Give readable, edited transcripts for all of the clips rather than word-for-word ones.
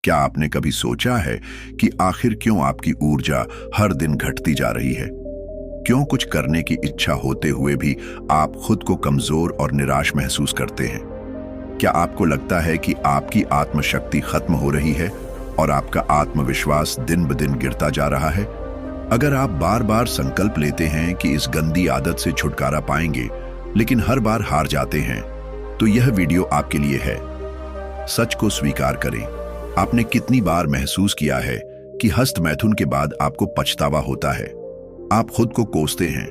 क्या आपने कभी सोचा है कि आखिर क्यों आपकी ऊर्जा हर दिन घटती जा रही है? क्यों कुछ करने की इच्छा होते हुए भी आप खुद को कमजोर और निराश महसूस करते हैं? क्या आपको लगता है कि आपकी आत्मशक्ति खत्म हो रही है और आपका आत्मविश्वास दिन ब दिन गिरता जा रहा है? अगर आप बार बार संकल्प लेते हैं कि इस गंदी आदत से छुटकारा पाएंगे, लेकिन हर बार हार जाते हैं, तो यह वीडियो आपके लिए है। सच को स्वीकार करें। आपने कितनी बार महसूस किया है कि हस्त मैथुन के बाद आपको पछतावा होता है? आप खुद को कोसते हैं,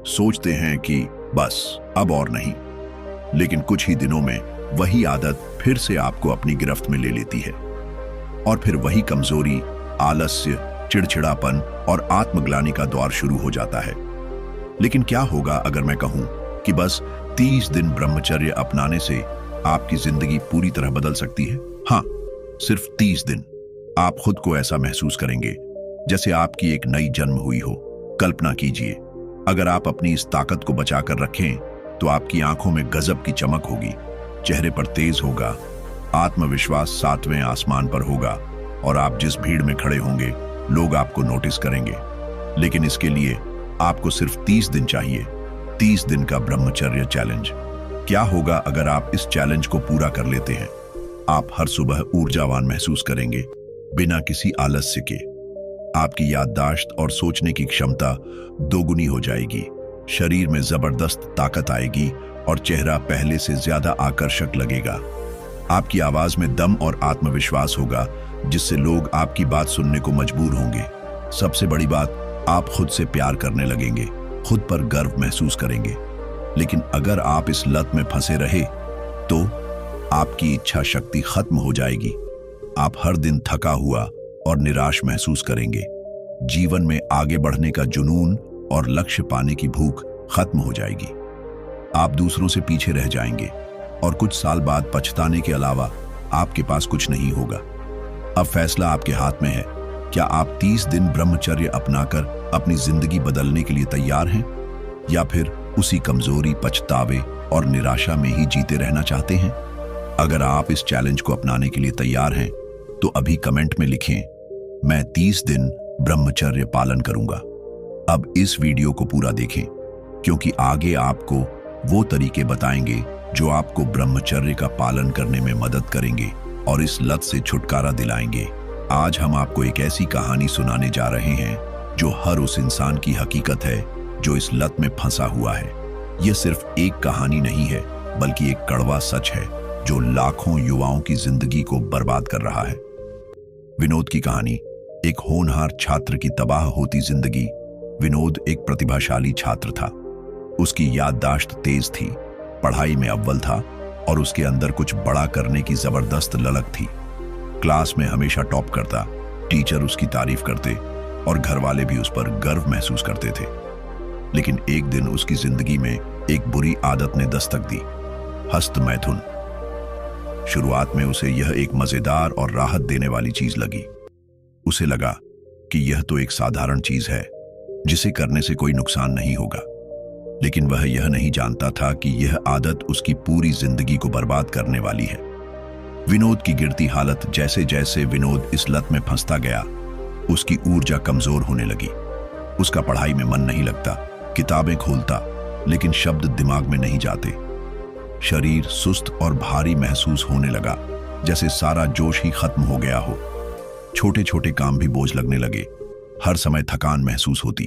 सोचते हैं कि बस अब और नहीं, लेकिन कुछ ही दिनों में वही आदत फिर से आपको अपनी गिरफ्त में ले लेती है और फिर वही कमजोरी, आलस्य, चिड़चिड़ापन और आत्मग्लानि का दौर शुरू हो जाता है। लेकिन क्या होगा अगर मैं कहूं कि बस 30 दिन ब्रह्मचर्य अपनाने से आपकी जिंदगी पूरी तरह बदल सकती है? हाँ, सिर्फ 30 दिन। आप खुद को ऐसा महसूस करेंगे जैसे आपकी एक नई जन्म हुई हो। कल्पना कीजिए, अगर आप अपनी इस ताकत को बचाकर रखें तो आपकी आंखों में गजब की चमक होगी, चेहरे पर तेज होगा, आत्मविश्वास 7वें आसमान पर होगा और आप जिस भीड़ में खड़े होंगे लोग आपको नोटिस करेंगे। लेकिन इसके लिए आपको सिर्फ 30 दिन चाहिए। 30 दिन का ब्रह्मचर्य चैलेंज। क्या होगा अगर आप इस चैलेंज को पूरा कर लेते हैं? आप हर सुबह ऊर्जावान महसूस करेंगे, बिना किसी आलस्य के। आपकी याददाश्त और सोचने की क्षमता दोगुनी हो जाएगी, शरीर में जबरदस्त ताकत आएगी और चेहरा पहले से ज्यादा आकर्षक लगेगा। आपकी आवाज में दम और आत्मविश्वास होगा, जिससे लोग आपकी बात सुनने को मजबूर होंगे। सबसे बड़ी बात, आप खुद से प्यार करने लगेंगे, खुद पर गर्व महसूस करेंगे। लेकिन अगर आप इस लत में फंसे रहे तो आपकी इच्छा शक्ति खत्म हो जाएगी। आप हर दिन थका हुआ और निराश महसूस करेंगे। जीवन में आगे बढ़ने का जुनून और लक्ष्य पाने की भूख खत्म हो जाएगी। आप दूसरों से पीछे रह जाएंगे और कुछ साल बाद पछताने के अलावा आपके पास कुछ नहीं होगा। अब फैसला आपके हाथ में है। क्या आप 30 दिन ब्रह्मचर्य अपनाकर अपनी जिंदगी बदलने के लिए तैयार हैं, या फिर उसी कमजोरी, पछतावे और निराशा में ही जीते रहना चाहते हैं? अगर आप इस चैलेंज को अपनाने के लिए तैयार हैं तो अभी कमेंट में लिखें, मैं 30 दिन ब्रह्मचर्य पालन करूंगा। अब इस वीडियो को पूरा देखें, क्योंकि आगे आपको वो तरीके बताएंगे जो आपको ब्रह्मचर्य का पालन करने में मदद करेंगे और इस लत से छुटकारा दिलाएंगे। आज हम आपको एक ऐसी कहानी सुनाने जा रहे हैं जो हर उस इंसान की हकीकत है जो इस लत में फंसा हुआ है। यह सिर्फ एक कहानी नहीं है, बल्कि एक कड़वा सच है जो लाखों युवाओं की जिंदगी को बर्बाद कर रहा है। विनोद की कहानी। एक होनहार छात्र की तबाह होती जिंदगी। विनोद एक प्रतिभाशाली छात्र था। उसकी याददाश्त तेज थी, पढ़ाई में अव्वल था और उसके अंदर कुछ बड़ा करने की जबरदस्त ललक थी। क्लास में हमेशा टॉप करता, टीचर उसकी तारीफ करते और घर वाले भी उस पर गर्व महसूस करते थे। लेकिन एक दिन उसकी जिंदगी में एक बुरी आदत ने दस्तक दी, हस्त मैथुन। शुरुआत में उसे यह एक मजेदार और राहत देने वाली चीज लगी। उसे लगा कि यह तो एक साधारण चीज है जिसे करने से कोई नुकसान नहीं होगा। लेकिन वह यह नहीं जानता था कि यह आदत उसकी पूरी जिंदगी को बर्बाद करने वाली है। विनोद की गिरती हालत। जैसे जैसे विनोद इस लत में फंसता गया, उसकी ऊर्जा कमजोर होने लगी। उसका पढ़ाई में मन नहीं लगता, किताबें खोलता लेकिन शब्द दिमाग में नहीं जाते। शरीर सुस्त और भारी महसूस होने लगा, जैसे सारा जोश ही खत्म हो गया हो। छोटे छोटे काम भी बोझ लगने लगे। हर समय थकान महसूस होती।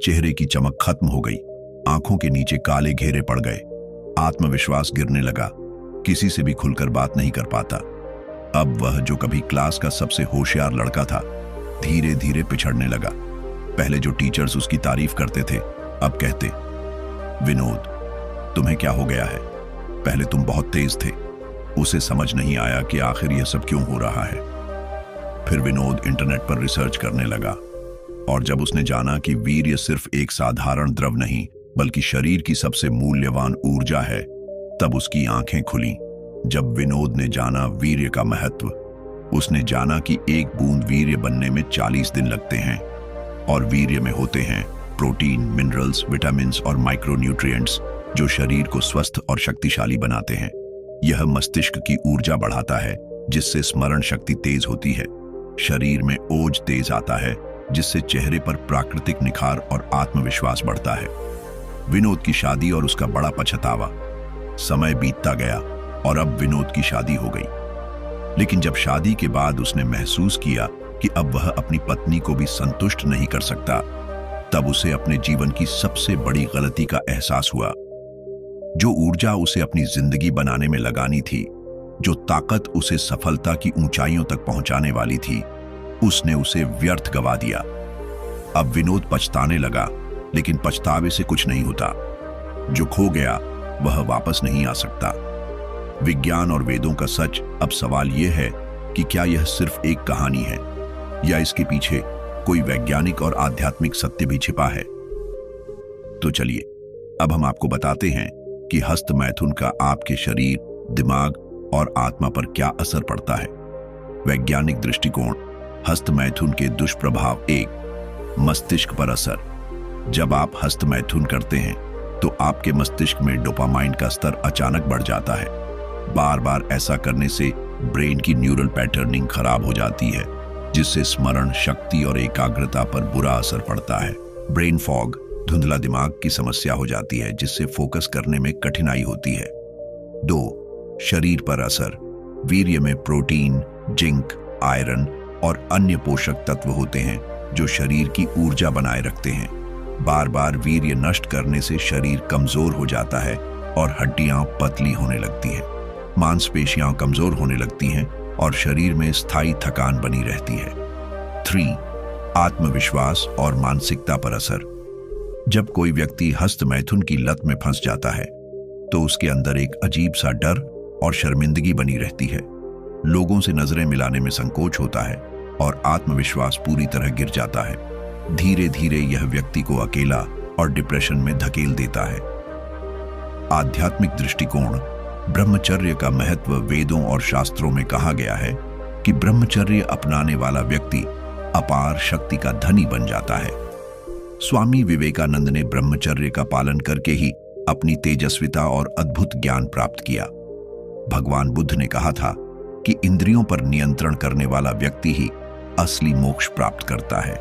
चेहरे की चमक खत्म हो गई। आंखों के नीचे काले घेरे पड़ गए। आत्मविश्वास गिरने लगा। किसी से भी खुलकर बात नहीं कर पाता। अब वह जो कभी क्लास का सबसे होशियार लड़का था, धीरे धीरे पिछड़ने लगा। पहले जो टीचर्स उसकी तारीफ करते थे, अब कहते, विनोद तुम्हें क्या हो गया है? पहले तुम बहुत तेज थे। उसे समझ नहीं आया कि आखिर यह सब क्यों हो रहा है। फिर विनोद इंटरनेट पर रिसर्च करने लगा और जब उसने जाना कि वीर्य सिर्फ एक साधारण द्रव नहीं, बल्कि शरीर की सबसे मूल्यवान ऊर्जा है, तब उसकी आंखें खुलीं। जब विनोद ने जाना वीर्य का महत्व, उसने जाना कि एक बूंद वीर्य बनने में 40 दिन लगते हैं और वीर्य में होते हैं प्रोटीन, मिनरल्स, विटामिन्स और माइक्रोन्यूट्रिएंट्स जो शरीर को स्वस्थ और शक्तिशाली बनाते हैं। यह मस्तिष्क की ऊर्जा बढ़ाता है, जिससे स्मरण शक्ति तेज होती है। शरीर में ओज तेज आता है, जिससे चेहरे पर प्राकृतिक निखार और आत्मविश्वास बढ़ता है। विनोद की शादी और उसका बड़ा पछतावा। समय बीतता गया और अब विनोद की शादी हो गई। लेकिन जब शादी के बाद उसने महसूस किया कि अब वह अपनी पत्नी को भी संतुष्ट नहीं कर सकता, तब उसे अपने जीवन की सबसे बड़ी गलती का एहसास हुआ। जो ऊर्जा उसे अपनी जिंदगी बनाने में लगानी थी, जो ताकत उसे सफलता की ऊंचाइयों तक पहुंचाने वाली थी, उसने उसे व्यर्थ गवा दिया। अब विनोद पछताने लगा, लेकिन पछतावे से कुछ नहीं होता। जो खो गया वह वापस नहीं आ सकता। विज्ञान और वेदों का सच। अब सवाल यह है कि क्या यह सिर्फ एक कहानी है या इसके पीछे कोई वैज्ञानिक और आध्यात्मिक सत्य भी छिपा है? तो चलिए अब हम आपको बताते हैं कि हस्त मैथुन का आपके शरीर, दिमाग और आत्मा पर क्या असर पड़ता है। वैज्ञानिक दृष्टिकोण। हस्त मैथुन के दुष्प्रभाव। 1, मस्तिष्क पर असर। जब आप हस्त मैथुन करते हैं तो आपके मस्तिष्क में डोपामाइन का स्तर अचानक बढ़ जाता है। बार बार ऐसा करने से ब्रेन की न्यूरल पैटर्निंग खराब हो जाती है, जिससे स्मरण शक्ति और एकाग्रता पर बुरा असर पड़ता है। ब्रेन फॉग, धुंधला दिमाग की समस्या हो जाती है, जिससे फोकस करने में कठिनाई होती है। 2, शरीर पर असर। वीर्य में प्रोटीन, जिंक, आयरन और अन्य पोषक तत्व होते हैं जो शरीर की ऊर्जा बनाए रखते हैं। बार बार वीर्य नष्ट करने से शरीर कमजोर हो जाता है और हड्डियां पतली होने लगती हैं। मांसपेशियां कमजोर होने लगती हैं और शरीर में स्थायी थकान बनी रहती है। 3, आत्मविश्वास और मानसिकता पर असर। जब कोई व्यक्ति हस्त मैथुन की लत में फंस जाता है तो उसके अंदर एक अजीब सा डर और शर्मिंदगी बनी रहती है। लोगों से नजरें मिलाने में संकोच होता है और आत्मविश्वास पूरी तरह गिर जाता है। धीरे धीरे यह व्यक्ति को अकेला और डिप्रेशन में धकेल देता है। आध्यात्मिक दृष्टिकोण। ब्रह्मचर्य का महत्व। वेदों और शास्त्रों में कहा गया है कि ब्रह्मचर्य अपनाने वाला व्यक्ति अपार शक्ति का धनी बन जाता है। स्वामी विवेकानंद ने ब्रह्मचर्य का पालन करके ही अपनी तेजस्विता और अद्भुत ज्ञान प्राप्त किया। भगवान बुद्ध ने कहा था कि इंद्रियों पर नियंत्रण करने वाला व्यक्ति ही असली मोक्ष प्राप्त करता है।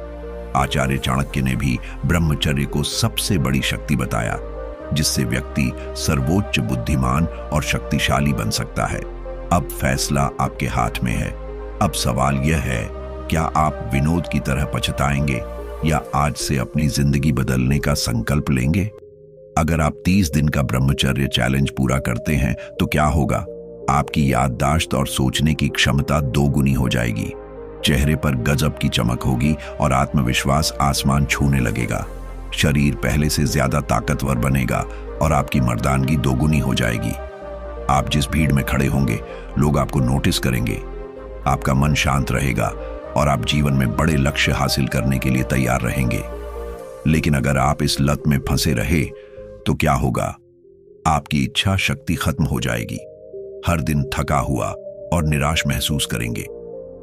आचार्य चाणक्य ने भी ब्रह्मचर्य को सबसे बड़ी शक्ति बताया, जिससे व्यक्ति सर्वोच्च बुद्धिमान और शक्तिशाली बन सकता है। अब फैसला आपके हाथ में है। अब सवाल यह है, क्या आप विनोद की तरह पछताएंगे या आज से अपनी जिंदगी बदलने का संकल्प लेंगे? अगर आप 30 दिन का ब्रह्मचर्य चैलेंज पूरा करते हैं तो क्या होगा? आपकी याददाश्त और सोचने की क्षमता 2 गुनी हो जाएगी। चेहरे पर गजब की चमक होगी और आत्मविश्वास आसमान छूने लगेगा। शरीर पहले से ज्यादा ताकतवर बनेगा और आपकी मर्दानगी 2 गुनी हो जाएगी। आप जिस भीड़ में खड़े होंगे, लोग आपको नोटिस करेंगे। आपका मन शांत रहेगा और आप जीवन में बड़े लक्ष्य हासिल करने के लिए तैयार रहेंगे। लेकिन अगर आप इस लत में फंसे रहे तो क्या होगा? आपकी इच्छा शक्ति खत्म हो जाएगी। हर दिन थका हुआ और निराश महसूस करेंगे।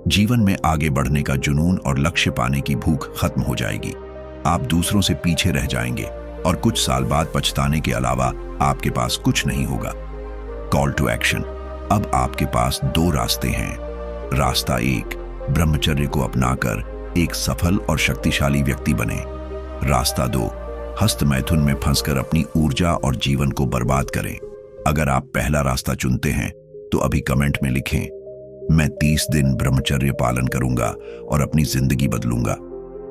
जीवन में आगे बढ़ने का जुनून और लक्ष्य पाने की भूख खत्म हो जाएगी। आप दूसरों से पीछे रह जाएंगे और कुछ साल बाद पछताने के अलावा आपके पास कुछ नहीं होगा। Call to action. अब आपके पास 2 रास्ते हैं। रास्ता 1, ब्रह्मचर्य को अपनाकर एक सफल और शक्तिशाली व्यक्ति बने। रास्ता 2, हस्त मैथुन में फंसकर अपनी ऊर्जा और जीवन को बर्बाद करें। अगर आप पहला रास्ता चुनते हैं तो अभी कमेंट में लिखें, मैं 30 दिन ब्रह्मचर्य पालन करूंगा और अपनी जिंदगी बदलूंगा।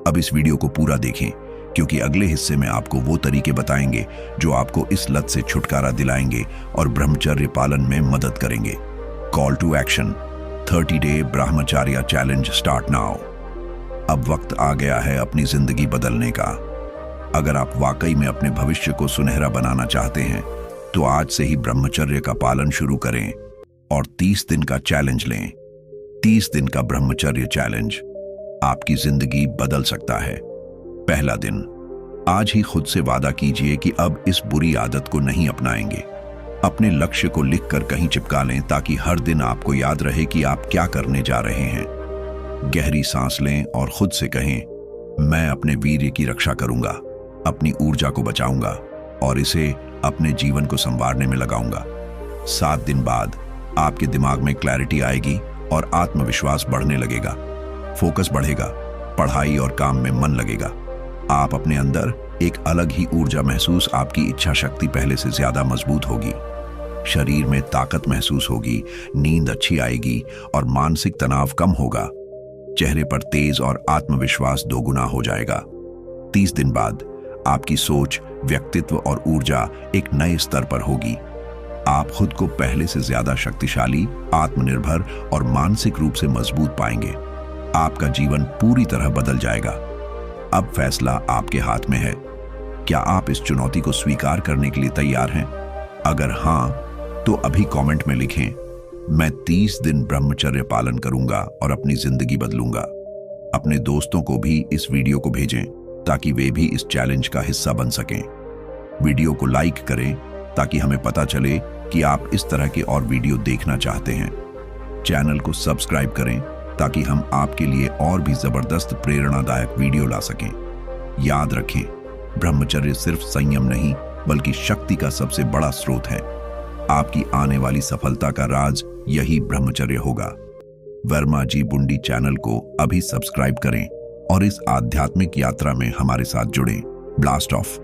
अब इस वीडियो को पूरा देखें, क्योंकि अगले हिस्से में आपको वो तरीके बताएंगे जो आपको इस लत से छुटकारा दिलाएंगे और ब्रह्मचर्य पालन में मदद करेंगे। Call to action. 30 day brahmacharya challenge start now. अब वक्त आ गया है अपनी जिंदगी बदलने का। अगर आप वाकई में अपने भविष्य को सुनहरा बनाना चाहते हैं तो आज से ही ब्रह्मचर्य का पालन शुरू करें और 30 दिन का चैलेंज लें। 30 दिन का ब्रह्मचर्य चैलेंज आपकी जिंदगी बदल सकता है। पहला दिन। आज ही खुद से वादा कीजिए कि अब इस बुरी आदत को नहीं अपनाएंगे। अपने लक्ष्य को लिखकर कहीं चिपका लें ताकि हर दिन आपको याद रहे कि आप क्या करने जा रहे हैं। गहरी सांस लें और खुद से कहें, मैं अपने वीर्य की रक्षा करूंगा, अपनी ऊर्जा को बचाऊंगा और इसे अपने जीवन को संवारने में लगाऊंगा। 7 दिन बाद आपके दिमाग में क्लैरिटी आएगी और आत्मविश्वास बढ़ने लगेगा। फोकस बढ़ेगा, पढ़ाई और काम में मन लगेगा। आप अपने अंदर एक अलग ही ऊर्जा महसूस, आपकी इच्छा शक्ति पहले से ज्यादा मजबूत होगी। शरीर में ताकत महसूस होगी, नींद अच्छी आएगी और मानसिक तनाव कम होगा। चेहरे पर तेज और आत्मविश्वास दोगुना हो जाएगा। 30 दिन बाद आपकी सोच, व्यक्तित्व और ऊर्जा एक नए स्तर पर होगी। आप खुद को पहले से ज्यादा शक्तिशाली, आत्मनिर्भर और मानसिक रूप से मजबूत पाएंगे। आपका जीवन पूरी तरह बदल जाएगा। अब फैसला आपके हाथ में है। क्या आप इस चुनौती को स्वीकार करने के लिए तैयार हैं? अगर हां, तो अभी कमेंट में लिखें, मैं 30 दिन ब्रह्मचर्य पालन करूंगा और अपनी जिंदगी बदलूंगा। अपने दोस्तों को भी इस वीडियो को भेजें ताकि वे भी इस चैलेंज का हिस्सा बन सकें। वीडियो को लाइक करें ताकि हमें पता चले कि आप इस तरह के और वीडियो देखना चाहते हैं। चैनल को सब्सक्राइब करें ताकि हम आपके लिए और भी जबरदस्त प्रेरणादायक वीडियो ला सकें। याद रखें, ब्रह्मचर्य सिर्फ संयम नहीं बल्कि शक्ति का सबसे बड़ा स्रोत है। आपकी आने वाली सफलता का राज यही ब्रह्मचर्य होगा। वर्मा जी बुंडी चैनल को अभी सब्सक्राइब करें और इस आध्यात्मिक यात्रा में हमारे साथ जुड़ें। Blast of.